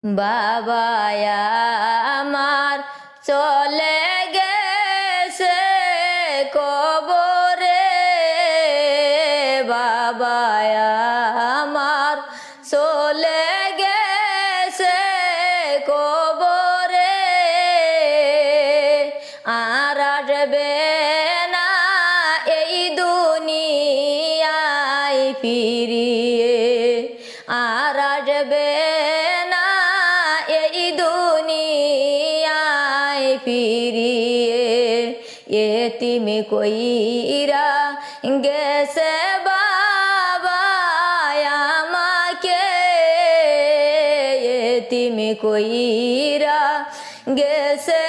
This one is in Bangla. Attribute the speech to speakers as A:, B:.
A: বাবা আমার চলে গেছে কবরে, বাবা আমার চলে গেছে কবরে, আর আসবে না এই দুনিয়ায় ফিরিয়ে, আর আসবে না এই দুনিয়ায় ফিরিয়ে। এতিম কইরা গেছে বাবা আমাকে, এতিম কইরা গেছে